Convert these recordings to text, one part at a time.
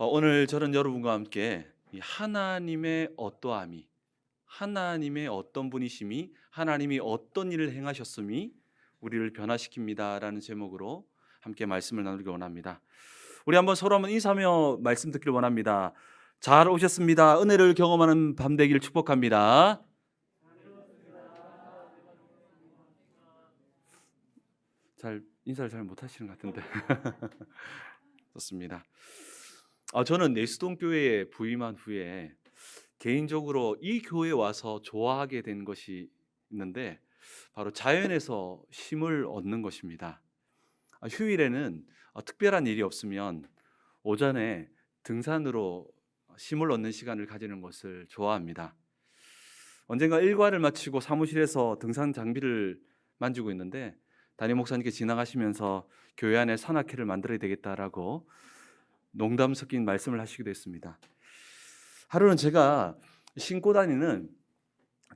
오늘 저는 여러분과 함께 이 하나님의 어떠함이, 하나님의 어떤 분이심이, 하나님이 어떤 일을 행하셨음이 우리를 변화시킵니다라는 제목으로 함께 말씀을 나누기 원합니다. 우리 서로 한번 인사하며 말씀 듣기를 원합니다. 잘 오셨습니다. 은혜를 경험하는 밤 되기를 축복합니다. 인사를 잘 못하시는 것 같은데 좋습니다. 저는 내수동 교회에 부임한 후에 개인적으로 이 교회에 와서 좋아하게 된 것이 있는데 바로 자연에서 쉼을 얻는 것입니다. 휴일에는 특별한 일이 없으면 오전에 등산으로 쉼을 얻는 시간을 가지는 것을 좋아합니다. 언젠가 일과를 마치고 사무실에서 등산 장비를 만지고 있는데 담임 목사님께 지나가시면서 교회 안에 산악회를 만들어야 되겠다라고 농담 섞인 말씀을 하시기도 했습니다. 하루는 제가 신고 다니는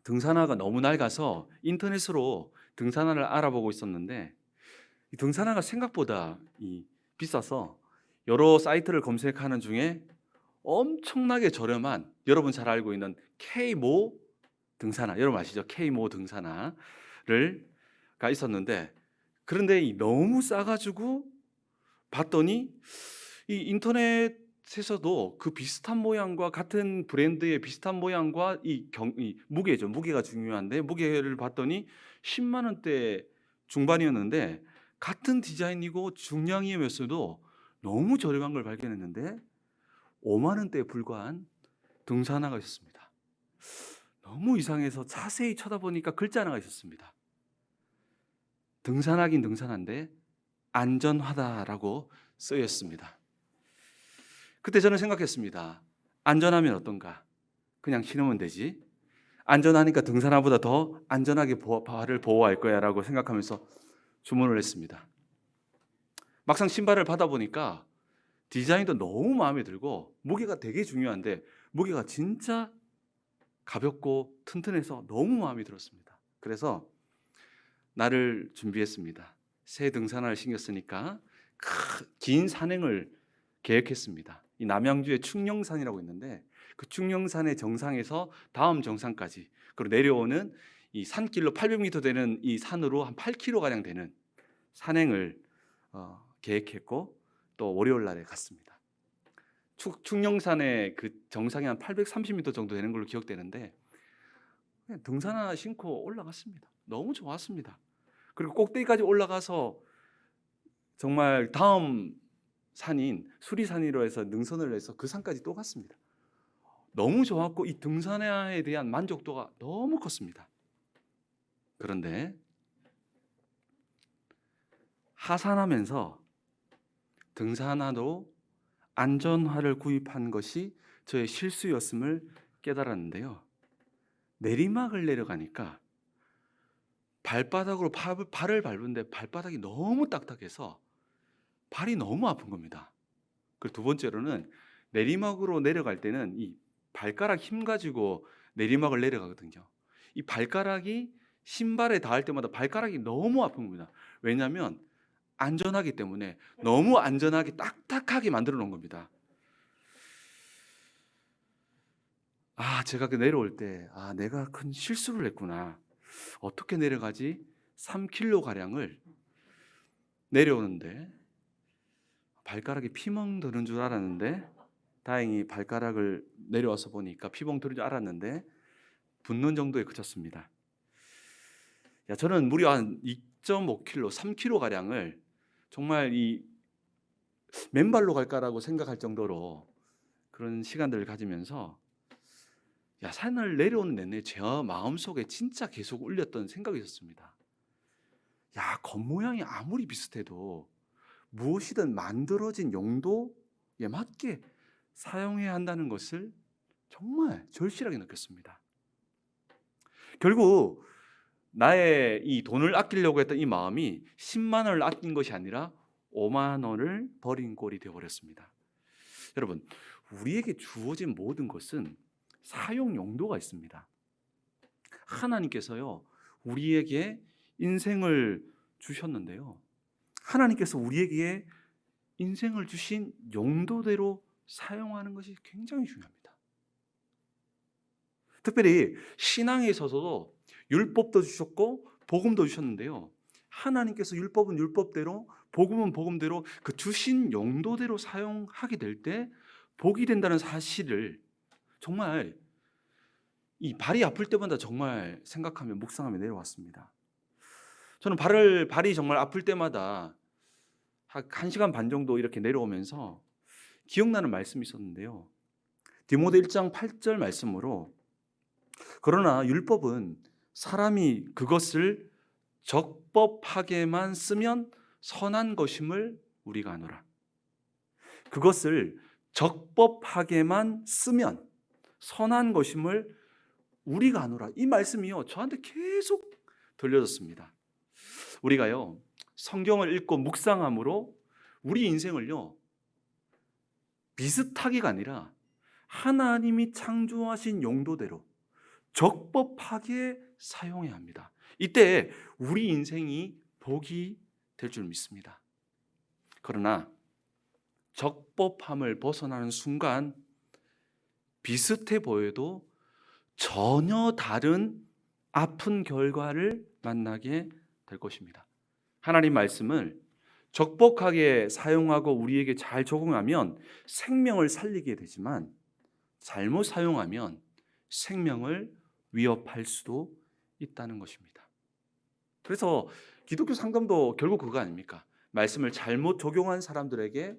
등산화가 너무 낡아서 인터넷으로 등산화를 알아보고 있었는데 이 등산화가 생각보다 비싸서 여러 사이트를 검색하는 중에 엄청나게 저렴한, 여러분 잘 알고 있는 K모 등산화, 여러분 아시죠? K모 등산화가 있었는데, 그런데 너무 싸가지고 봤더니 이 인터넷에서도 그 비슷한 모양과 같은 브랜드의 비슷한 모양과 이 무게죠. 무게가 중요한데 무게를 봤더니 10만 원대 중반이었는데 같은 디자인이고 중량이면서도 너무 저렴한 걸 발견했는데 5만 원대에 불과한 등산화가 있었습니다. 너무 이상해서 자세히 쳐다보니까 글자 하나가 있었습니다. 등산하긴 등산한데 안전하다라고 쓰였습니다. 그때 저는 생각했습니다. 안전하면 어떤가? 그냥 신으면 되지. 안전하니까 등산화보다 더 안전하게 발을 보호할 거야 라고 생각하면서 주문을 했습니다. 막상 신발을 받아보니까 디자인도 너무 마음에 들고 무게가 되게 중요한데 무게가 진짜 가볍고 튼튼해서 너무 마음에 들었습니다. 그래서 날을 준비했습니다. 새 등산화를 신겼으니까 긴 산행을 계획했습니다. 이 남양주에 충령산이라고 있는데 그 충령산의 정상에서 다음 정상까지, 그리고 내려오는 이 산길로 800m 되는 이 산으로 한 8km 가량 되는 산행을 계획했고 또 월요일 날에 갔습니다. 충령산의 그 정상이 한 830m 정도 되는 걸로 기억되는데 그냥 등산화 신고 올라갔습니다. 너무 좋았습니다. 그리고 꼭대기까지 올라가서 정말 다음 산인 수리산이로 해서 능선을 해서 그 산까지 또 갔습니다. 너무 좋았고 이 등산화에 대한 만족도가 너무 컸습니다. 그런데 하산하면서 등산화로 안전화를 구입한 것이 저의 실수였음을 깨달았는데요. 내리막을 내려가니까 발바닥으로 발을 밟는데 발바닥이 너무 딱딱해서 발이 너무 아픈 겁니다. 그리고 두 번째로는 내리막으로 내려갈 때는 이 발가락 힘 가지고 내리막을 내려가거든요. 이 발가락이 신발에 닿을 때마다 발가락이 너무 아픈 겁니다. 왜냐하면 안전하기 때문에 너무 안전하게 딱딱하게 만들어 놓은 겁니다. 제가 그 내려올 때 내가 큰 실수를 했구나. 어떻게 내려가지? 3km 가량을 내려오는데 발가락이 피멍 드는 줄 알았는데 다행히 발가락을 내려와서 보니까 피멍 드는 줄 알았는데 붓는 정도에 그쳤습니다. 저는 무려 한 2.5km, 3km 가량을 정말 이 맨발로 갈까라고 생각할 정도로 그런 시간들을 가지면서 산을 내려오는 내내 제 마음속에 진짜 계속 울렸던 생각이 있었습니다. 겉모양이 아무리 비슷해도 무엇이든 만들어진 용도에 맞게 사용해야 한다는 것을 정말 절실하게 느꼈습니다. 결국 나의 이 돈을 아끼려고 했던 이 마음이 10만 원을 아낀 것이 아니라 5만 원을 버린 꼴이 되어버렸습니다. 여러분, 우리에게 주어진 모든 것은 사용 용도가 있습니다. 하나님께서요, 우리에게 인생을 주셨는데요, 하나님께서 우리에게 인생을 주신 용도대로 사용하는 것이 굉장히 중요합니다. 특별히 신앙에 있어서도 율법도 주셨고 복음도 주셨는데요. 하나님께서 율법은 율법대로, 복음은 복음대로 그 주신 용도대로 사용하게 될 때 복이 된다는 사실을 정말 이 발이 아플 때마다 정말 생각하며 묵상하며 내려왔습니다. 저는 발이 정말 아플 때마다 한 1시간 반 정도 이렇게 내려오면서 기억나는 말씀이 있었는데요. 디모데 1장 8절 말씀으로 그러나 율법은 사람이 그것을 적법하게만 쓰면 선한 것임을 우리가 아노라. 그것을 적법하게만 쓰면 선한 것임을 우리가 아노라. 이 말씀이요, 저한테 계속 들려졌습니다. 우리가요, 성경을 읽고 묵상함으로 우리 인생을요, 비슷하게가 아니라 하나님이 창조하신 용도대로 적법하게 사용해야 합니다. 이때 우리 인생이 복이 될 줄 믿습니다. 그러나 적법함을 벗어나는 순간 비슷해 보여도 전혀 다른 아픈 결과를 만나게 될 것입니다. 하나님 말씀을 적법하게 사용하고 우리에게 잘 적용하면 생명을 살리게 되지만 잘못 사용하면 생명을 위협할 수도 있다는 것입니다. 그래서 기독교 상담도 결국 그거 아닙니까? 말씀을 잘못 적용한 사람들에게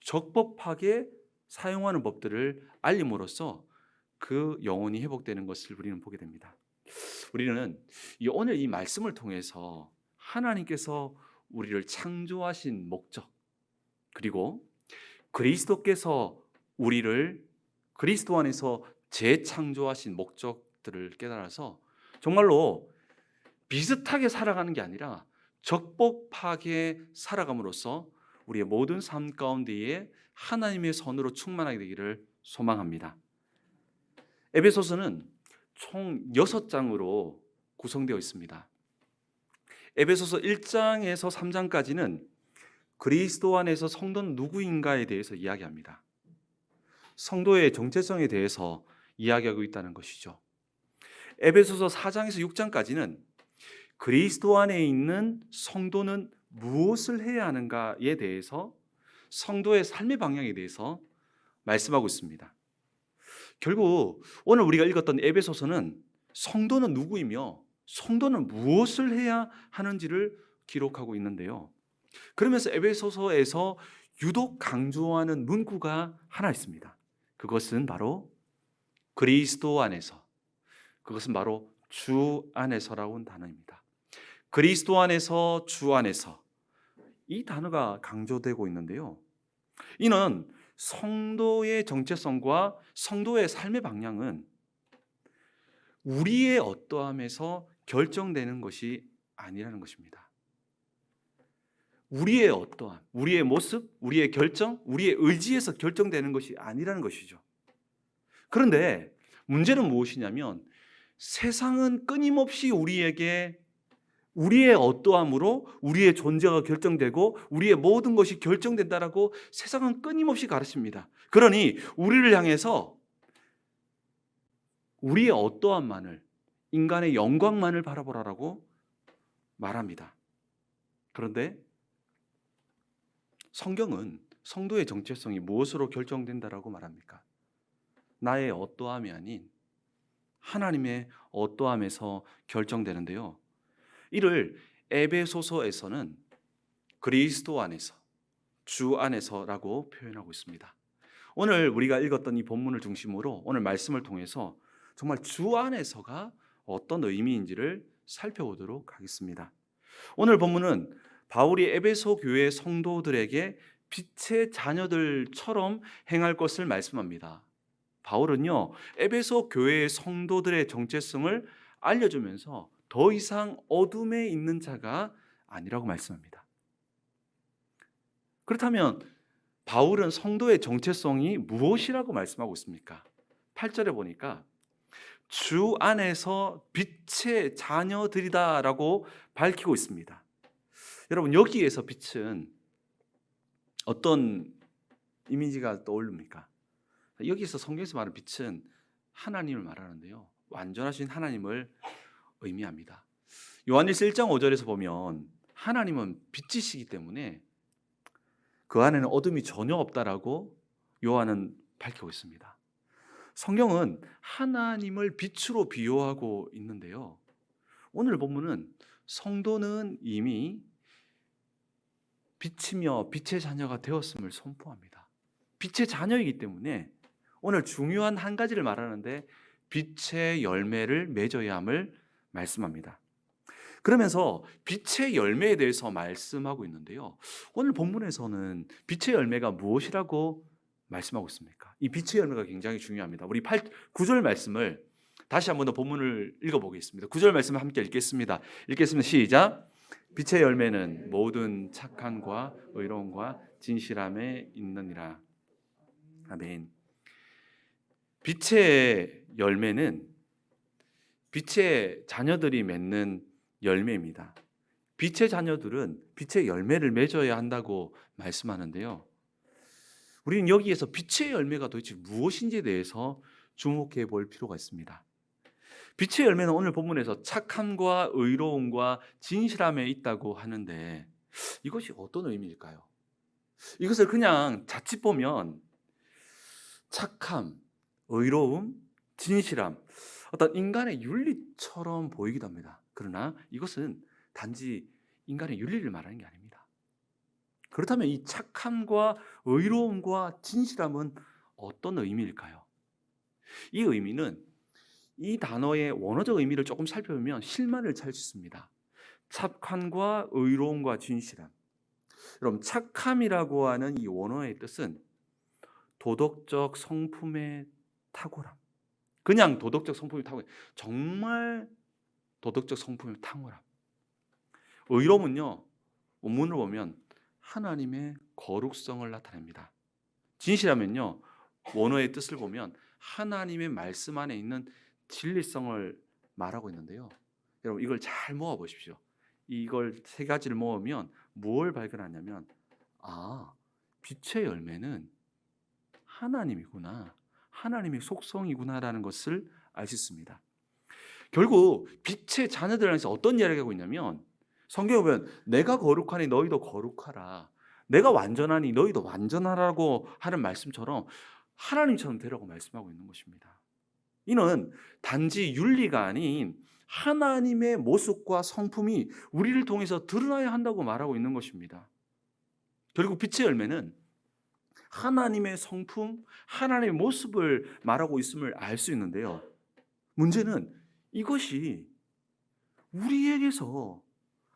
적법하게 사용하는 법들을 알림으로써 그 영혼이 회복되는 것을 우리는 보게 됩니다. 우리는 오늘 이 말씀을 통해서 하나님께서 우리를 창조하신 목적, 그리고 그리스도께서 우리를 그리스도 안에서 재창조하신 목적들을 깨달아서 정말로 비슷하게 살아가는 게 아니라 적법하게 살아감으로써 우리의 모든 삶 가운데에 하나님의 선으로 충만하게 되기를 소망합니다. 에베소서는 총 6장으로 구성되어 있습니다. 에베소서 1장에서 3장까지는 그리스도 안에서 성도는 누구인가에 대해서 이야기합니다. 성도의 정체성에 대해서 이야기하고 있다는 것이죠. 에베소서 4장에서 6장까지는 그리스도 안에 있는 성도는 무엇을 해야 하는가에 대해서 성도의 삶의 방향에 대해서 말씀하고 있습니다. 결국 오늘 우리가 읽었던 에베소서는 성도는 누구이며 성도는 무엇을 해야 하는지를 기록하고 있는데요. 그러면서 에베소서에서 유독 강조하는 문구가 하나 있습니다. 그것은 바로 그리스도 안에서, 그것은 바로 주 안에서라는 단어입니다. 그리스도 안에서, 주 안에서, 이 단어가 강조되고 있는데요. 이는 성도의 정체성과 성도의 삶의 방향은 우리의 어떠함에서 결정되는 것이 아니라는 것입니다. 우리의 어떠함, 우리의 모습, 우리의 결정, 우리의 의지에서 결정되는 것이 아니라는 것이죠. 그런데 문제는 무엇이냐면 세상은 끊임없이 우리에게 우리의 어떠함으로 우리의 존재가 결정되고 우리의 모든 것이 결정된다라고 세상은 끊임없이 가르칩니다. 그러니 우리를 향해서 우리의 어떠함만을, 인간의 영광만을 바라보라라고 말합니다. 그런데 성경은 성도의 정체성이 무엇으로 결정된다라고 말합니까? 나의 어떠함이 아닌 하나님의 어떠함에서 결정되는데요. 이를 에베소서에서는 그리스도 안에서, 주 안에서라고 표현하고 있습니다. 오늘 우리가 읽었던 이 본문을 중심으로 오늘 말씀을 통해서 정말 주 안에서가 어떤 의미인지를 살펴보도록 하겠습니다. 오늘 본문은 바울이 에베소 교회 성도들에게 빛의 자녀들처럼 행할 것을 말씀합니다. 바울은요, 에베소 교회의 성도들의 정체성을 알려주면서 더 이상 어둠에 있는 자가 아니라고 말씀합니다. 그렇다면 바울은 성도의 정체성이 무엇이라고 말씀하고 있습니까? 8절에 보니까 주 안에서 빛의 자녀들이다라고 밝히고 있습니다. 여러분, 여기에서 빛은 어떤 이미지가 떠오릅니까? 여기서 성경에서 말하는 빛은 하나님을 말하는데요, 완전하신 하나님을 의미합니다. 요한일서 1장 5절에서 보면 하나님은 빛이시기 때문에 그 안에는 어둠이 전혀 없다라고 요한은 밝히고 있습니다. 성경은 하나님을 빛으로 비유하고 있는데요, 오늘 본문은 성도는 이미 빛이며 빛의 자녀가 되었음을 선포합니다. 빛의 자녀이기 때문에 오늘 중요한 한 가지를 말하는데 빛의 열매를 맺어야 함을 말씀합니다. 그러면서 빛의 열매에 대해서 말씀하고 있는데요, 오늘 본문에서는 빛의 열매가 무엇이라고 말씀하고 있습니까? 이 빛의 열매가 굉장히 중요합니다. 우리 9절 말씀을 다시 한번 더 본문을 읽어보겠습니다. 9절 말씀을 함께 읽겠습니다. 시작. 빛의 열매는 모든 착함과 의로움과 진실함에 있느니라. 아멘. 빛의 열매는 빛의 자녀들이 맺는 열매입니다. 빛의 자녀들은 빛의 열매를 맺어야 한다고 말씀하는데요, 우리는 여기에서 빛의 열매가 도대체 무엇인지에 대해서 주목해 볼 필요가 있습니다. 빛의 열매는 오늘 본문에서 착함과 의로움과 진실함에 있다고 하는데 이것이 어떤 의미일까요? 이것을 그냥 자칫 보면 착함, 의로움, 진실함, 어떤 인간의 윤리처럼 보이기도 합니다. 그러나 이것은 단지 인간의 윤리를 말하는 게 아닙니다. 그렇다면 이 착함과 의로움과 진실함은 어떤 의미일까요? 이 의미는 이 단어의 원어적 의미를 조금 살펴보면 실마리를 찾을 수 있습니다. 착함과 의로움과 진실함. 여러분, 착함이라고 하는 이 원어의 뜻은 도덕적 성품의 탁월함. 그냥 도덕적 성품이 탁월함, 정말 도덕적 성품의 탁월함. 의로움은요, 원문을 보면 하나님의 거룩성을 나타냅니다. 진실함은요, 원어의 뜻을 보면 하나님의 말씀 안에 있는 진리성을 말하고 있는데요, 여러분 이걸 잘 모아 보십시오. 이걸 세 가지를 모으면 무엇을 발견하냐면, 빛의 열매는 하나님이구나, 하나님의 속성이구나라는 것을 알 수 있습니다. 결국 빛의 자녀들 안에서 어떤 이야기를 하고 있냐면, 성경에 보면 내가 거룩하니 너희도 거룩하라, 내가 완전하니 너희도 완전하라고 하는 말씀처럼 하나님처럼 되라고 말씀하고 있는 것입니다. 이는 단지 윤리가 아닌 하나님의 모습과 성품이 우리를 통해서 드러나야 한다고 말하고 있는 것입니다. 결국 빛의 열매는 하나님의 성품, 하나님의 모습을 말하고 있음을 알 수 있는데요, 문제는 이것이 우리에게서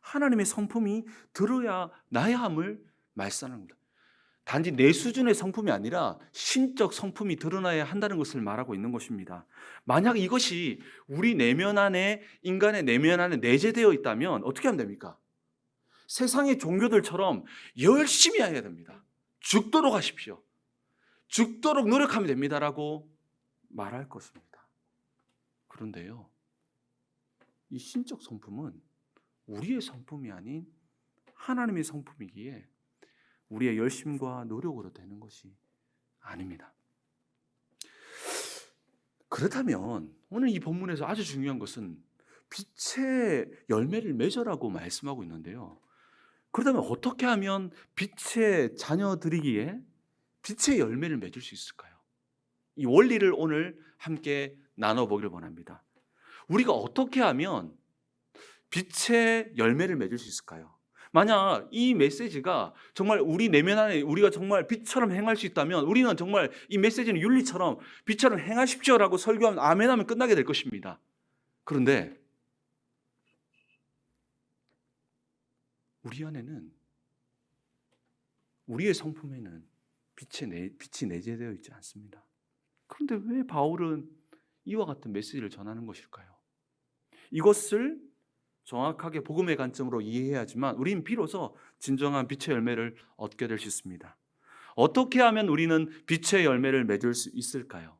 하나님의 성품이 드러나야 함을 말씀하는 겁니다. 단지 내 수준의 성품이 아니라 신적 성품이 드러나야 한다는 것을 말하고 있는 것입니다. 만약 이것이 우리 내면 안에, 인간의 내면 안에 내재되어 있다면 어떻게 하면 됩니까? 세상의 종교들처럼 열심히 해야 됩니다. 죽도록 하십시오, 죽도록 노력하면 됩니다라고 말할 것입니다. 그런데요, 이 신적 성품은 우리의 성품이 아닌 하나님의 성품이기에 우리의 열심과 노력으로 되는 것이 아닙니다. 그렇다면 오늘 이 본문에서 아주 중요한 것은 빛의 열매를 맺으라고 말씀하고 있는데요, 그렇다면 어떻게 하면 빛의 자녀들이기에 빛의 열매를 맺을 수 있을까요? 이 원리를 오늘 함께 나눠보기를 원합니다. 우리가 어떻게 하면 빛의 열매를 맺을 수 있을까요? 만약 이 메시지가 정말 우리 내면 안에 우리가 정말 빛처럼 행할 수 있다면, 우리는 정말 이 메시지는 윤리처럼 빛처럼 행하십시오라고 설교하면 아멘하면 끝나게 될 것입니다. 그런데 우리 안에는, 우리의 성품에는 빛이 내재되어 있지 않습니다. 그런데 왜 바울은 이와 같은 메시지를 전하는 것일까요? 이것을 정확하게 복음의 관점으로 이해해야지만 우리는 비로소 진정한 빛의 열매를 얻게 될 수 있습니다. 어떻게 하면 우리는 빛의 열매를 맺을 수 있을까요?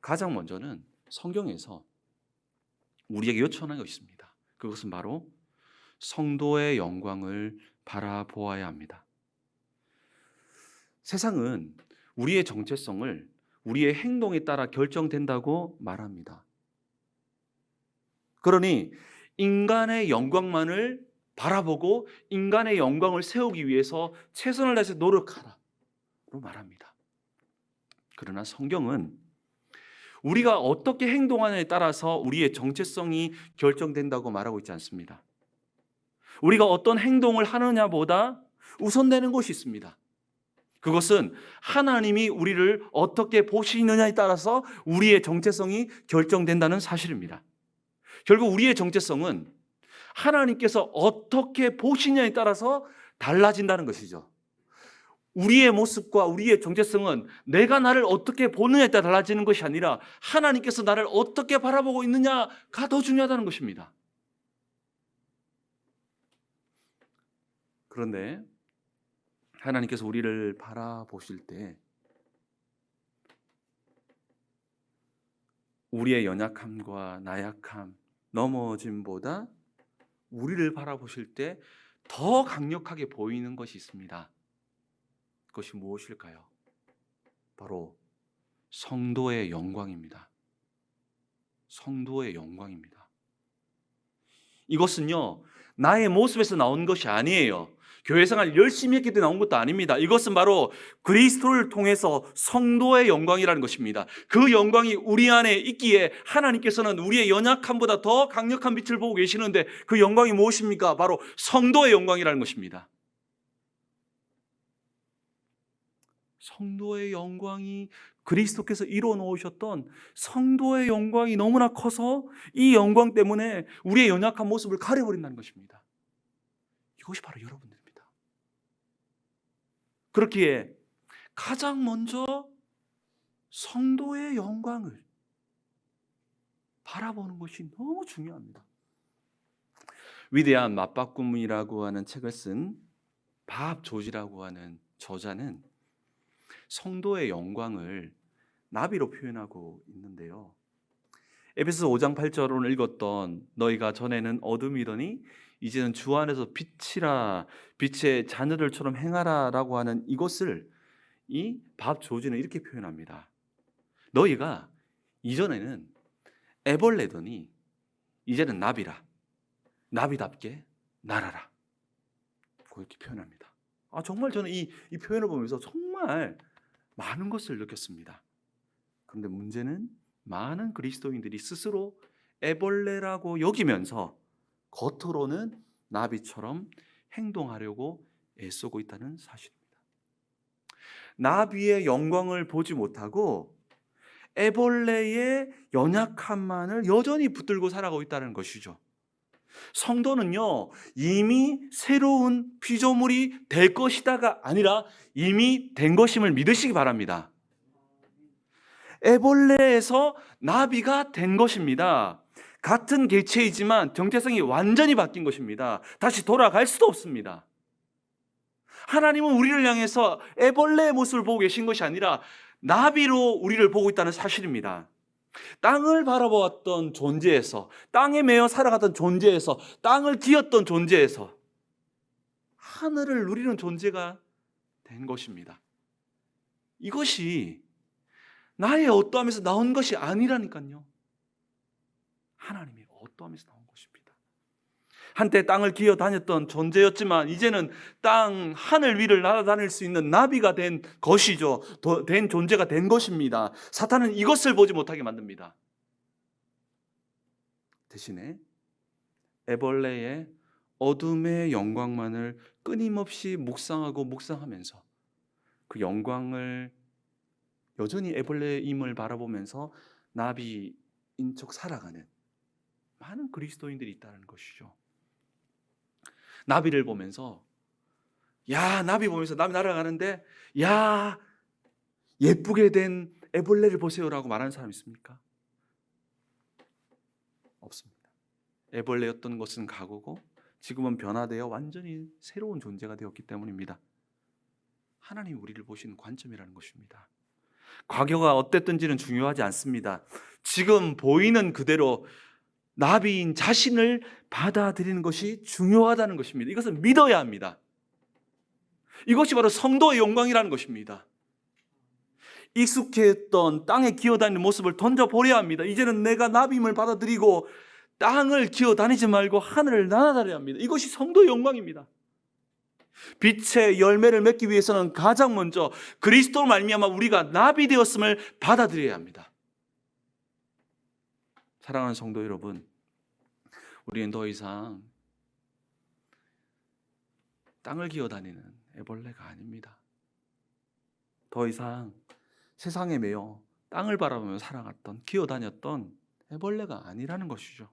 가장 먼저는 성경에서 우리에게 요청하는 것이 있습니다. 그것은 바로 성도의 영광을 바라보아야 합니다. 세상은 우리의 정체성을 우리의 행동에 따라 결정된다고 말합니다. 그러니 인간의 영광만을 바라보고 인간의 영광을 세우기 위해서 최선을 다해서 노력하라고 말합니다. 그러나 성경은 우리가 어떻게 행동하느냐에 따라서 우리의 정체성이 결정된다고 말하고 있지 않습니다. 우리가 어떤 행동을 하느냐보다 우선되는 것이 있습니다. 그것은 하나님이 우리를 어떻게 보시느냐에 따라서 우리의 정체성이 결정된다는 사실입니다. 결국 우리의 정체성은 하나님께서 어떻게 보시냐에 따라서 달라진다는 것이죠. 우리의 모습과 우리의 정체성은 내가 나를 어떻게 보느냐에 따라 달라지는 것이 아니라 하나님께서 나를 어떻게 바라보고 있느냐가 더 중요하다는 것입니다. 그런데 하나님께서 우리를 바라보실 때 우리의 연약함과 나약함, 넘어짐보다 우리를 바라보실 때 더 강력하게 보이는 것이 있습니다. 그것이 무엇일까요? 바로 성도의 영광입니다. 성도의 영광입니다. 이것은요, 나의 모습에서 나온 것이 아니에요. 교회 생활 열심히 했기 때문에 나온 것도 아닙니다. 이것은 바로 그리스도를 통해서 성도의 영광이라는 것입니다. 그 영광이 우리 안에 있기에 하나님께서는 우리의 연약함보다 더 강력한 빛을 보고 계시는데 그 영광이 무엇입니까? 바로 성도의 영광이라는 것입니다. 성도의 영광이 그리스도께서 이루어 놓으셨던 성도의 영광이 너무나 커서 이 영광 때문에 우리의 연약한 모습을 가려버린다는 것입니다. 이것이 바로 여러분들입니다. 그렇기에 가장 먼저 성도의 영광을 바라보는 것이 너무 중요합니다. 위대한 맞바꿈이라고 하는 책을 쓴 밥 조지라고 하는 저자는 성도의 영광을 나비로 표현하고 있는데요. 에베소서 5장 8절을 읽었던 너희가 전에는 어둠이더니 이제는 주 안에서 빛이라 빛의 자녀들처럼 행하라 라고 하는 이것을 이 밥 조지는 이렇게 표현합니다. 너희가 이전에는 애벌레더니 이제는 나비라. 나비답게 날아라. 그렇게 표현합니다. 정말 저는 이 표현을 보면서 정말 많은 것을 느꼈습니다. 그런데 문제는 많은 그리스도인들이 스스로 애벌레라고 여기면서 겉으로는 나비처럼 행동하려고 애쓰고 있다는 사실입니다. 나비의 영광을 보지 못하고 애벌레의 연약함만을 여전히 붙들고 살아가고 있다는 것이죠. 성도는요, 이미 새로운 피조물이 될 것이다가 아니라 이미 된 것임을 믿으시기 바랍니다. 애벌레에서 나비가 된 것입니다. 같은 개체이지만 정체성이 완전히 바뀐 것입니다. 다시 돌아갈 수도 없습니다. 하나님은 우리를 향해서 애벌레의 모습을 보고 계신 것이 아니라 나비로 우리를 보고 있다는 사실입니다. 땅을 바라보았던 존재에서, 땅에 매여 살아갔던 존재에서, 땅을 기었던 존재에서 하늘을 누리는 존재가 된 것입니다. 이것이 나의 어떠함에서 나온 것이 아니라니까요. 하나님의 어떠함에서 나온 것입니다. 한때 땅을 기어 다녔던 존재였지만 이제는 땅 하늘 위를 날아다닐 수 있는 나비가 된 것이죠. 된 존재가 된 것입니다. 사탄은 이것을 보지 못하게 만듭니다. 대신에 애벌레의 어둠의 영광만을 끊임없이 묵상하면서 그 영광을 여전히 애벌레임을 바라보면서 나비인 척 살아가는 많은 그리스도인들이 있다는 것이죠. 나비를 보면서 나비 보면서 나비 날아가는데 예쁘게 된 애벌레를 보세요라고 말하는 사람 있습니까? 없습니다. 애벌레였던 것은 가고고 지금은 변화되어 완전히 새로운 존재가 되었기 때문입니다. 하나님이 우리를 보시는 관점이라는 것입니다. 과거가 어땠든지는 중요하지 않습니다. 지금 보이는 그대로 나비인 자신을 받아들이는 것이 중요하다는 것입니다. 이것은 믿어야 합니다. 이것이 바로 성도의 영광이라는 것입니다. 익숙했던 땅에 기어다니는 모습을 던져버려야 합니다. 이제는 내가 나비임을 받아들이고 땅을 기어다니지 말고 하늘을 날아다녀야 합니다. 이것이 성도의 영광입니다. 빛의 열매를 맺기 위해서는 가장 먼저 그리스도로 말미암아 우리가 나비 되었음을 받아들여야 합니다. 사랑하는 성도 여러분, 우리는 더 이상 땅을 기어다니는 애벌레가 아닙니다. 더 이상 세상에 매여 땅을 바라보며 살아갔던, 기어다녔던 애벌레가 아니라는 것이죠.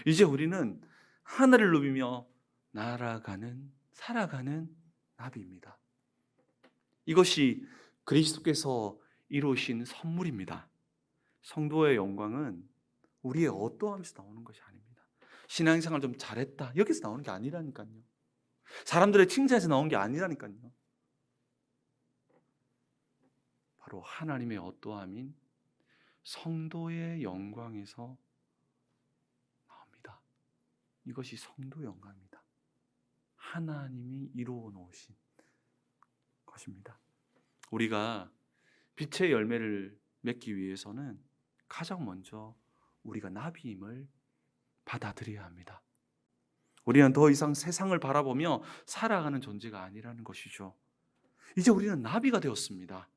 이제 우리는 하늘을 누비며 날아가는, 살아가는 나비입니다. 이것이 그리스도께서 이루신 선물입니다. 성도의 영광은 우리의 어떠함에서 나오는 것이 아닙니다. 신앙생활 좀 잘했다, 여기서 나오는 게 아니라니까요. 사람들의 칭찬에서 나온 게 아니라니까요. 바로 하나님의 어떠함인 성도의 영광에서 나옵니다. 이것이 성도의 영광입니다. 하나님이 이루어 놓으신 것입니다. 우리가 빛의 열매를 맺기 위해서는 가장 먼저 우리가 나비임을 받아들여야 합니다. 우리는 더 이상 세상을 바라보며 살아가는 존재가 아니라는 것이죠. 이제 우리는 나비가 되었습니다.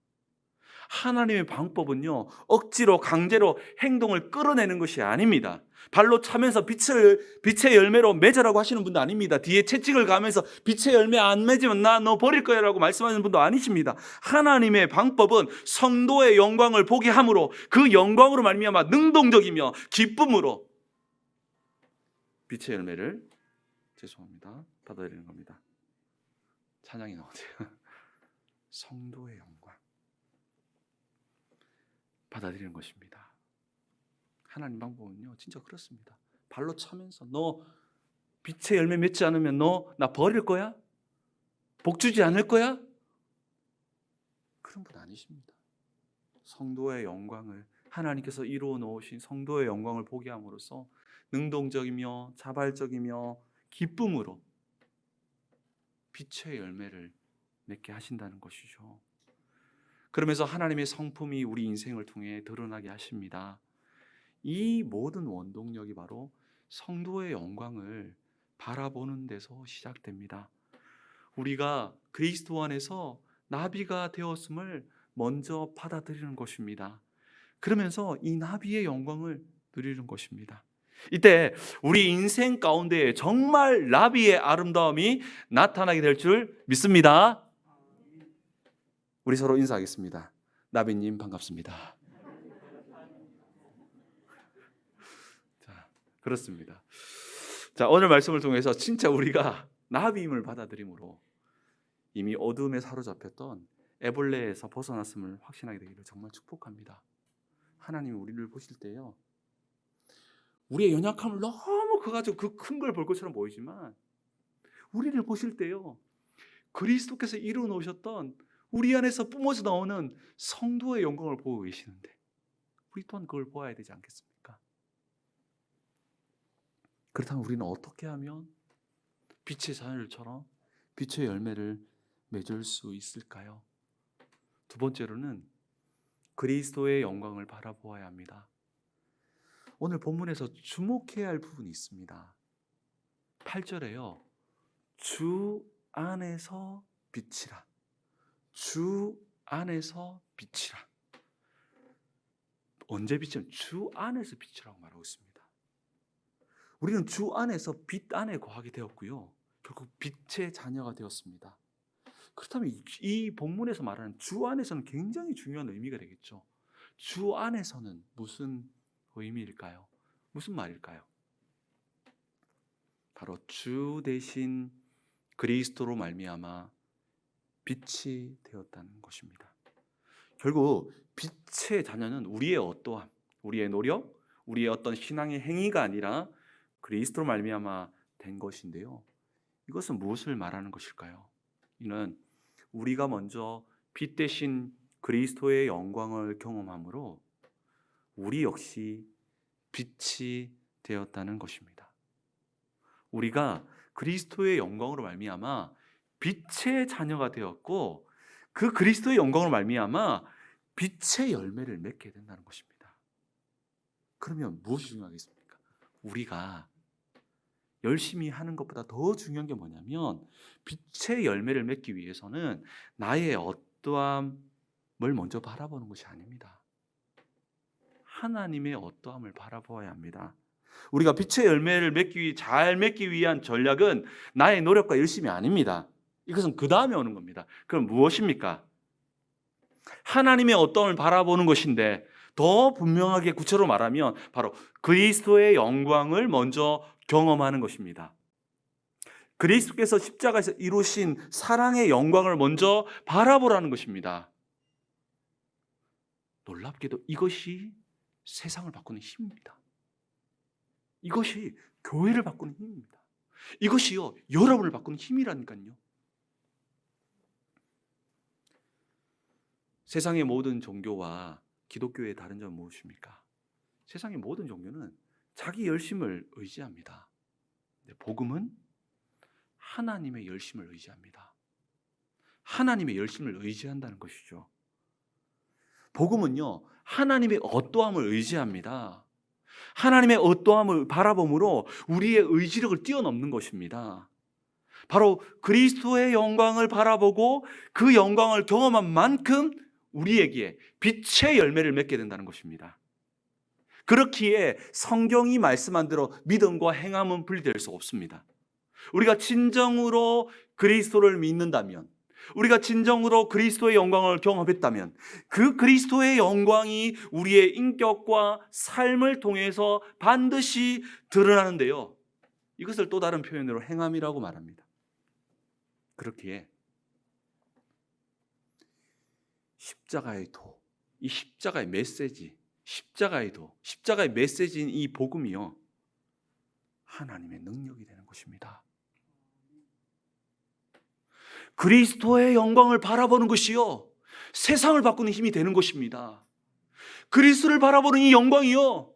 하나님의 방법은요, 억지로 강제로 행동을 끌어내는 것이 아닙니다. 발로 차면서 빛의 열매로 맺으라고 하시는 분도 아닙니다. 뒤에 채찍을 가면서 빛의 열매 안 맺으면 나 너 버릴 거야 라고 말씀하시는 분도 아니십니다. 하나님의 방법은 성도의 영광을 보게 함으로 그 영광으로 말미암아 능동적이며 기쁨으로 빛의 열매를 받아들이는 겁니다. 찬양이 나오세요. 성도의 영광 받아들이는 것입니다. 하나님 방법은요, 진짜 그렇습니다. 발로 차면서 너 빛의 열매 맺지 않으면 너 나 버릴 거야? 복 주지 않을 거야? 그런 분 아니십니다. 성도의 영광을, 하나님께서 이루어 놓으신 성도의 영광을 보게 함으로써 능동적이며 자발적이며 기쁨으로 빛의 열매를 맺게 하신다는 것이죠. 그러면서 하나님의 성품이 우리 인생을 통해 드러나게 하십니다. 이 모든 원동력이 바로 성도의 영광을 바라보는 데서 시작됩니다. 우리가 그리스도 안에서 나비가 되었음을 먼저 받아들이는 것입니다. 그러면서 이 나비의 영광을 누리는 것입니다. 이때 우리 인생 가운데 정말 나비의 아름다움이 나타나게 될 줄 믿습니다. 우리 서로 인사하겠습니다. 나비님 반갑습니다. 자, 그렇습니다. 자, 오늘 말씀을 통해서 진짜 우리가 나비임을 받아들임으로 이미 어둠에 사로잡혔던 애벌레에서 벗어났음을 확신하게 되기를 정말 축복합니다. 하나님이 우리를 보실 때요, 우리의 연약함을 너무 커가지고 그 큰 걸 볼 것처럼 보이지만 우리를 보실 때요, 그리스도께서 이루어 놓으셨던 우리 안에서 뿜어져 나오는 성도의 영광을 보고 계시는데 우리 또한 그걸 보아야 되지 않겠습니까? 그렇다면 우리는 어떻게 하면 빛의 자녀들처럼 빛의 열매를 맺을 수 있을까요? 두 번째로는 그리스도의 영광을 바라보아야 합니다. 오늘 본문에서 주목해야 할 부분이 있습니다. 8절에요. 주 안에서 빛이라. 주 안에서 빛이라. 언제 빛이면 주 안에서 빛이라고 말하고 있습니다. 우리는 주 안에서 빛 안에 거하게 되었고요, 결국 빛의 자녀가 되었습니다. 그렇다면 이 본문에서 말하는 주 안에서는 굉장히 중요한 의미가 되겠죠. 주 안에서는 무슨 의미일까요? 무슨 말일까요? 바로 주 대신 그리스도로 말미암아 빛이 되었다는 것입니다. 결국 빛의 자녀는 우리의 어떠함, 우리의 노력, 우리의 어떤 신앙의 행위가 아니라 그리스도로 말미암아 된 것인데요, 이것은 무엇을 말하는 것일까요? 이는 우리가 먼저 빛 대신 그리스도의 영광을 경험함으로 우리 역시 빛이 되었다는 것입니다. 우리가 그리스도의 영광으로 말미암아 빛의 자녀가 되었고 그 그리스도의 영광으로 말미암아 빛의 열매를 맺게 된다는 것입니다. 그러면 무엇이 중요하겠습니까? 우리가 열심히 하는 것보다 더 중요한 게 뭐냐면 빛의 열매를 맺기 위해서는 나의 어떠함을 먼저 바라보는 것이 아닙니다. 하나님의 어떠함을 바라보아야 합니다. 우리가 빛의 열매를 잘 맺기 위한 전략은 나의 노력과 열심이 아닙니다. 이것은 그 다음에 오는 겁니다. 그럼 무엇입니까? 하나님의 어떠함을 바라보는 것인데 더 분명하게 구체로 말하면 바로 그리스도의 영광을 먼저 경험하는 것입니다. 그리스도께서 십자가에서 이루신 사랑의 영광을 먼저 바라보라는 것입니다. 놀랍게도 이것이 세상을 바꾸는 힘입니다. 이것이 교회를 바꾸는 힘입니다. 이것이요, 여러분을 바꾸는 힘이라니까요. 세상의 모든 종교와 기독교의 다른 점은 무엇입니까? 세상의 모든 종교는 자기 열심을 의지합니다. 복음은 하나님의 열심을 의지합니다. 하나님의 열심을 의지한다는 것이죠. 복음은요, 하나님의 어떠함을 의지합니다. 하나님의 어떠함을 바라봄으로 우리의 의지력을 뛰어넘는 것입니다. 바로 그리스도의 영광을 바라보고 그 영광을 경험한 만큼 우리에게 빛의 열매를 맺게 된다는 것입니다. 그렇기에 성경이 말씀한 대로 믿음과 행함은 분리될 수 없습니다. 우리가 진정으로 그리스도를 믿는다면, 우리가 진정으로 그리스도의 영광을 경험했다면 그 그리스도의 영광이 우리의 인격과 삶을 통해서 반드시 드러나는데요, 이것을 또 다른 표현으로 행함이라고 말합니다. 그렇기에 십자가의 도, 이 십자가의 메시지, 십자가의 도, 십자가의 메시지인 이 복음이요, 하나님의 능력이 되는 것입니다. 그리스도의 영광을 바라보는 것이요, 세상을 바꾸는 힘이 되는 것입니다. 그리스도를 바라보는 이 영광이요,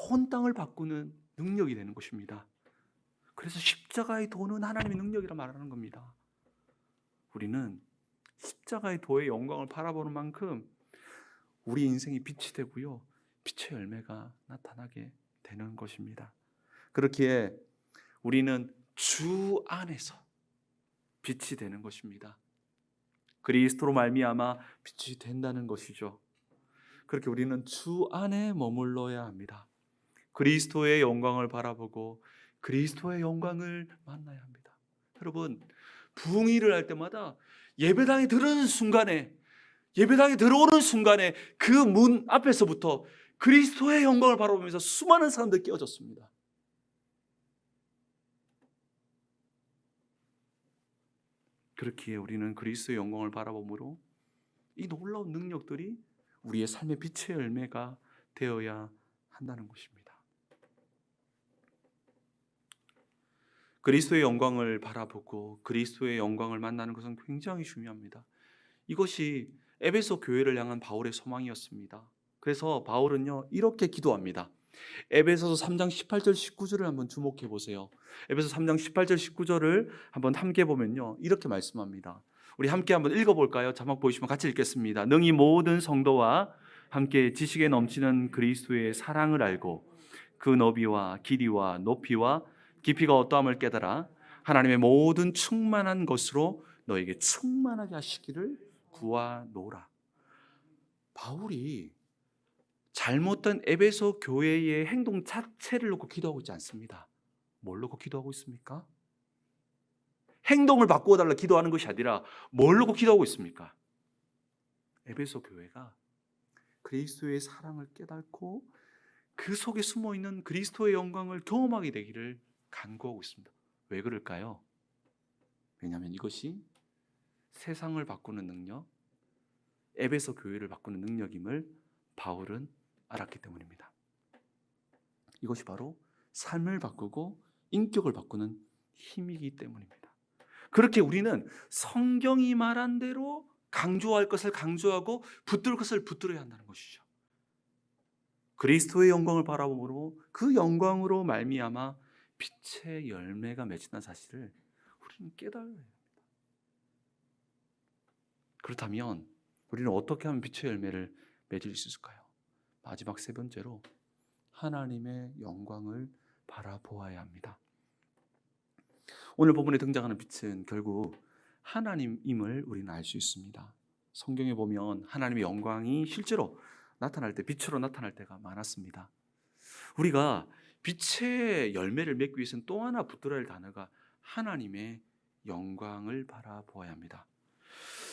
온 땅을 바꾸는 능력이 되는 것입니다. 그래서 십자가의 도는 하나님의 능력이라 말하는 겁니다. 우리는 십자가의 도의 영광을 바라보는 만큼 우리 인생이 빛이 되고요, 빛의 열매가 나타나게 되는 것입니다. 그렇기에 우리는 주 안에서 빛이 되는 것입니다. 그리스도로 말미암아 빛이 된다는 것이죠. 그렇게 우리는 주 안에 머물러야 합니다. 그리스도의 영광을 바라보고 그리스도의 영광을 만나야 합니다. 여러분, 부흥회를 할 때마다 예배당에 들어오는 순간에 그 문 앞에서부터 그리스도의 영광을 바라보면서 수많은 사람들이 깨어졌습니다. 그렇기에 우리는 그리스도의 영광을 바라보므로 이 놀라운 능력들이 우리의 삶의 빛의 열매가 되어야 한다는 것입니다. 그리스도의 영광을 바라보고 그리스도의 영광을 만나는 것은 굉장히 중요합니다. 이것이 에베소 교회를 향한 바울의 소망이었습니다. 그래서 바울은요, 이렇게 기도합니다. 에베소서 3장 18절 19절을 한번 주목해 보세요. 에베소 3장 18절 19절을 한번 함께 보면요, 이렇게 말씀합니다. 우리 함께 한번 읽어볼까요? 자막 보이시면 같이 읽겠습니다. 능히 모든 성도와 함께 지식에 넘치는 그리스도의 사랑을 알고 그 너비와 길이와 높이와 깊이가 어떠함을 깨달아 하나님의 모든 충만한 것으로 너에게 충만하게 하시기를 구하노라. 바울이 잘못된 에베소 교회의 행동 자체를 놓고 기도하고 있지 않습니다. 뭘 놓고 기도하고 있습니까? 행동을 바꾸어 달라 기도하는 것이 아니라 뭘 놓고 기도하고 있습니까? 에베소 교회가 그리스도의 사랑을 깨닫고 그 속에 숨어있는 그리스도의 영광을 경험하게 되기를 간구하고 있습니다. 왜 그럴까요? 왜냐하면 이것이 세상을 바꾸는 능력, 에베소 교회를 바꾸는 능력임을 바울은 알았기 때문입니다. 이것이 바로 삶을 바꾸고 인격을 바꾸는 힘이기 때문입니다. 그렇게 우리는 성경이 말한 대로 강조할 것을 강조하고 붙들 것을 붙들어야 한다는 것이죠. 그리스도의 영광을 바라보므로 그 영광으로 말미암아 빛의 열매가 맺힌다는 사실을 우리는 깨달아야 합니다. 그렇다면 우리는 어떻게 하면 빛의 열매를 맺을 수 있을까요? 마지막 세 번째로 하나님의 영광을 바라보아야 합니다. 오늘 본문에 등장하는 빛은 결국 하나님임을 우리는 알 수 있습니다. 성경에 보면 하나님의 영광이 실제로 나타날 때, 빛으로 나타날 때가 많았습니다. 우리가 빛의 열매를 맺기 위해서는 또 하나 붙들어야 할 단어가 하나님의 영광을 바라보아야 합니다.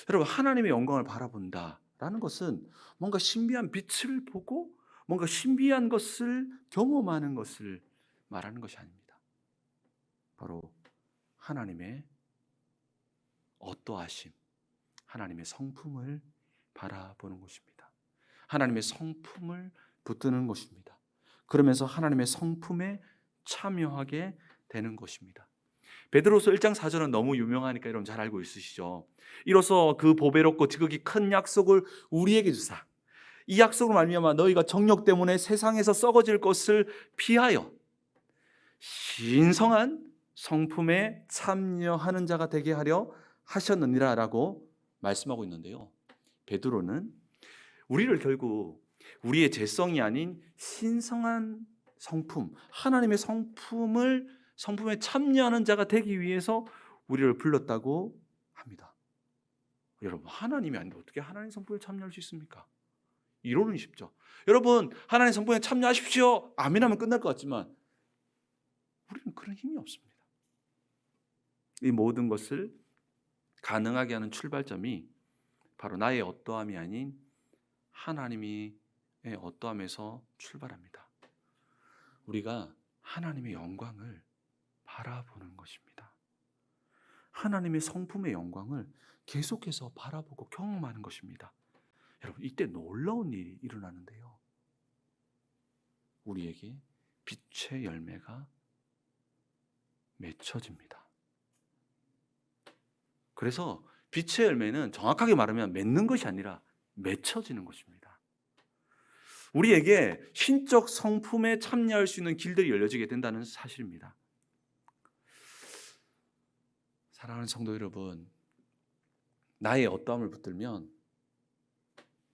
여러분, 하나님의 영광을 바라본다라는 것은 뭔가 신비한 빛을 보고 뭔가 신비한 것을 경험하는 것을 말하는 것이 아닙니다. 바로 하나님의 어떠하심, 하나님의 성품을 바라보는 것입니다. 하나님의 성품을 붙드는 것입니다. 그러면서 하나님의 성품에 참여하게 되는 것입니다. 베드로서 1장 4절은 너무 유명하니까 여러분 잘 알고 있으시죠? 이로써 그 보배롭고 지극히 큰 약속을 우리에게 주사 이 약속으로 말미암아 너희가 정욕 때문에 세상에서 썩어질 것을 피하여 신성한 성품에 참여하는 자가 되게 하려 하셨느니라 라고 말씀하고 있는데요, 베드로는 우리를 결국 우리의 죄성이 아닌 신성한 성품, 하나님의 성품에 참여하는 자가 되기 위해서 우리를 불렀다고 합니다. 여러분, 하나님이 아닌데 어떻게 하나님의 성품에 참여할 수 있습니까? 이론은 쉽죠. 여러분, 하나님의 성품에 참여하십시오. 아멘하면 끝날 것 같지만 우리는 그런 힘이 없습니다. 이 모든 것을 가능하게 하는 출발점이 바로 나의 어떠함이 아닌 하나님의 어떠함에서 출발합니다. 우리가 하나님의 영광을 바라보는 것입니다. 하나님의 성품의 영광을 계속해서 바라보고 경험하는 것입니다. 여러분, 이때 놀라운 일이 일어나는데요, 우리에게 빛의 열매가 맺혀집니다. 그래서 빛의 열매는 정확하게 말하면 맺는 것이 아니라 맺혀지는 것입니다. 우리에게 신적 성품에 참여할 수 있는 길들이 열려지게 된다는 사실입니다. 사랑하는 성도 여러분, 나의 어떠함을 붙들면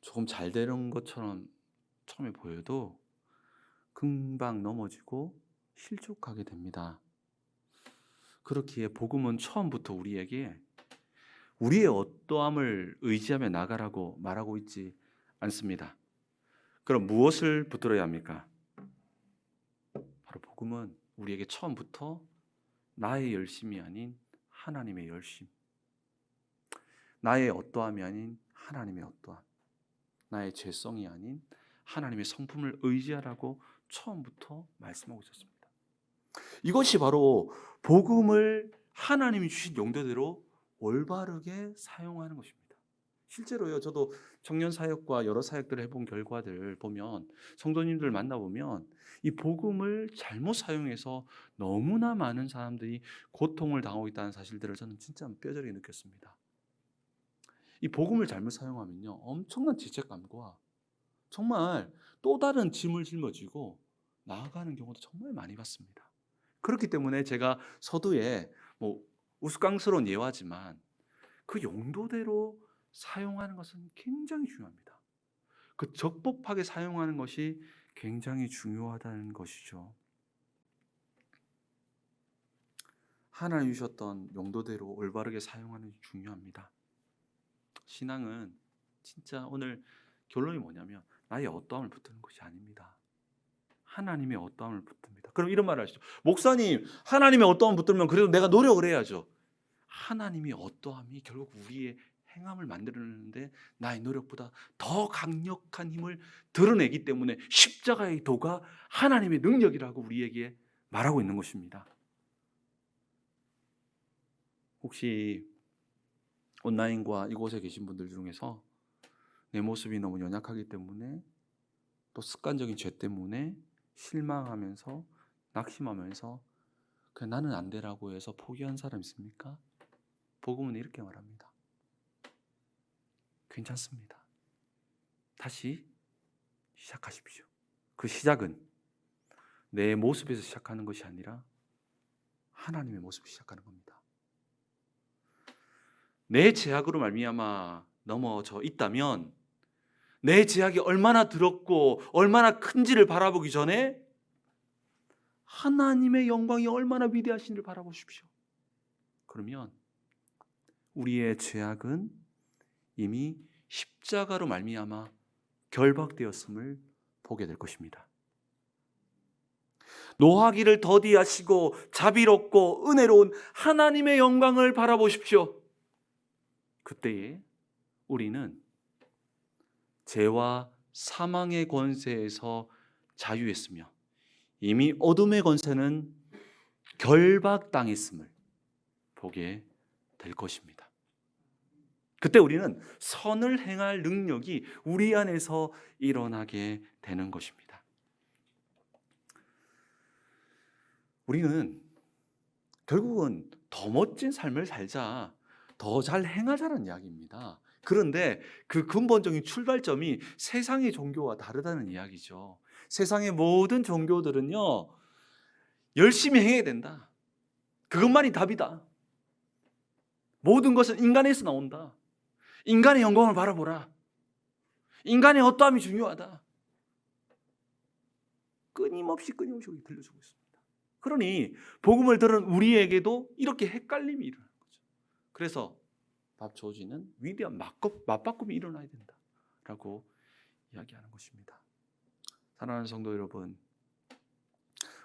조금 잘 되는 것처럼 처음에 보여도 금방 넘어지고 실족하게 됩니다. 그렇기에 복음은 처음부터 우리에게 우리의 어떠함을 의지하며 나가라고 말하고 있지 않습니다. 그럼 무엇을 붙들어야 합니까? 바로 복음은 우리에게 처음부터 나의 열심이 아닌 하나님의 열심, 나의 어떠함이 아닌 하나님의 어떠함, 나의 죄성이 아닌 하나님의 성품을 의지하라고 처음부터 말씀하고 있었습니다. 이것이 바로 복음을 하나님이 주신 용도대로 올바르게 사용하는 것입니다. 실제로요, 저도 청년 사역과 여러 사역들을 해본 결과들 보면, 성도님들 만나보면 이 복음을 잘못 사용해서 너무나 많은 사람들이 고통을 당하고 있다는 사실들을 저는 진짜 뼈저리게 느꼈습니다. 이 복음을 잘못 사용하면요, 엄청난 죄책감과 정말 또 다른 짐을 짊어지고 나아가는 경우도 정말 많이 봤습니다. 그렇기 때문에 제가 서두에 우스꽝스러운 예화지만 그 용도대로 사용하는 것은 굉장히 중요합니다. 그 적법하게 사용하는 것이 굉장히 중요하다는 것이죠. 하나님 주셨던 용도대로 올바르게 사용하는 것이 중요합니다. 신앙은 진짜 오늘 결론이 뭐냐면 나의 어떠함을 붙드는 것이 아닙니다. 하나님의 어떠함을 붙듭니다. 그럼 이런 말을 하시죠. 목사님, 하나님의 어떠함을 붙들면 그래도 내가 노력을 해야죠. 하나님의 어떠함이 결국 우리의 행함을 만들어내는데 나의 노력보다 더 강력한 힘을 드러내기 때문에 십자가의 도가 하나님의 능력이라고 우리에게 말하고 있는 것입니다. 혹시 온라인과 이곳에 계신 분들 중에서 내 모습이 너무 연약하기 때문에 또 습관적인 죄 때문에 실망하면서 낙심하면서 그냥 나는 안 되라고 해서 포기한 사람 있습니까? 복음은 이렇게 말합니다. 괜찮습니다. 다시 시작하십시오. 그 시작은 내 모습에서 시작하는 것이 아니라 하나님의 모습을 시작하는 겁니다. 내 제약으로 말미암아 넘어져 있다면 내 제약이 얼마나 더럽고 얼마나 큰지를 바라보기 전에 하나님의 영광이 얼마나 위대하신지를 바라보십시오. 그러면 우리의 죄악은 이미 십자가로 말미암아 결박되었음을 보게 될 것입니다. 노하기를 더디하시고 자비롭고 은혜로운 하나님의 영광을 바라보십시오. 그때에 우리는 죄와 사망의 권세에서 자유했으며 이미 어둠의 권세는 결박당했음을 보게 될 것입니다. 그때 우리는 선을 행할 능력이 우리 안에서 일어나게 되는 것입니다. 우리는 결국은 더 멋진 삶을 살자, 더 잘 행하자는 이야기입니다. 그런데 그 근본적인 출발점이 세상의 종교와 다르다는 이야기죠. 세상의 모든 종교들은요, 열심히 행해야 된다. 그것만이 답이다. 모든 것은 인간에서 나온다. 인간의 영광을 바라보라. 인간의 어떠함이 중요하다. 끊임없이 들려주고 있습니다. 그러니 복음을 들은 우리에게도 이렇게 헷갈림이 일어나는 거죠. 그래서 밥 조지는 위대한 맞바꿈이 일어나야 된다라고 이야기하는 것입니다. 사랑하는 성도 여러분,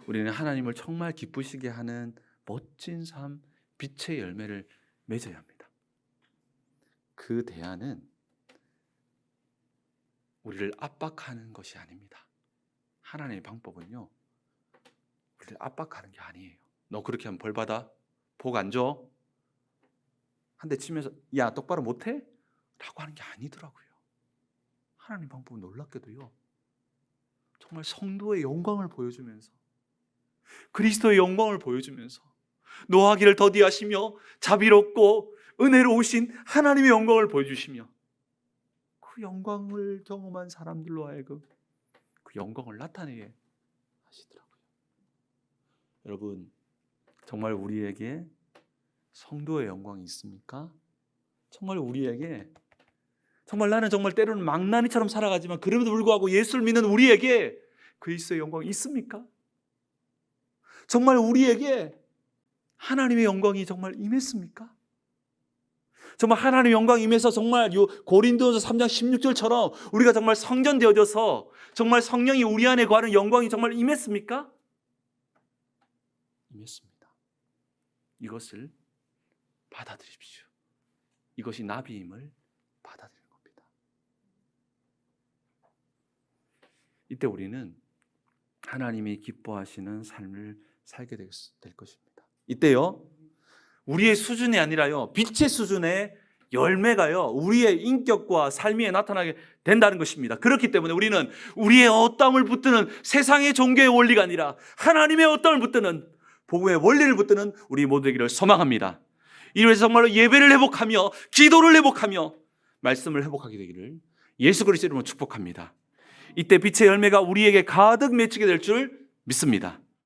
우리는 하나님을 정말 기쁘시게 하는 멋진 삶, 빛의 열매를 맺어야 합니다. 그 대안은 우리를 압박하는 것이 아닙니다. 하나님의 방법은요, 우리를 압박하는 게 아니에요. 너 그렇게 하면 벌 받아? 복 안 줘? 한 대 치면서 야 똑바로 못해? 라고 하는 게 아니더라고요. 하나님 방법은 놀랍게도요, 정말 성도의 영광을 보여주면서, 그리스도의 영광을 보여주면서, 노하기를 더디하시며 자비롭고 은혜로우신 하나님의 영광을 보여주시며, 그 영광을 경험한 사람들로 하여금 그 영광을 나타내게 하시더라고요. 여러분, 정말 우리에게 성도의 영광이 있습니까? 정말 우리에게, 정말 나는 정말 때로는 망나니처럼 살아가지만 그럼에도 불구하고 예수를 믿는 우리에게 그리스도의 영광이 있습니까? 정말 우리에게 하나님의 영광이 정말 임했습니까? 정말 하나님의 영광이 임해서 정말 고린도전서 3장 16절처럼 우리가 정말 성전되어져서 정말 성령이 우리 안에 거하는 영광이 정말 임했습니까? 임했습니다. 이것을 받아들이십시오. 이것이 나비임을 받아들이는 겁니다. 이때 우리는 하나님이 기뻐하시는 삶을 살게 될 것입니다. 이때요, 우리의 수준이 아니라요, 빛의 수준의 열매가요, 우리의 인격과 삶에 나타나게 된다는 것입니다. 그렇기 때문에 우리는 우리의 어떠함을 붙드는 세상의 종교의 원리가 아니라 하나님의 어떠함을 붙드는 복음의 원리를 붙드는 우리 모두 되기를 소망합니다. 이로해서 정말로 예배를 회복하며 기도를 회복하며 말씀을 회복하게 되기를 예수 그리스도 이름으로 축복합니다. 이때 빛의 열매가 우리에게 가득 맺히게 될 줄 믿습니다.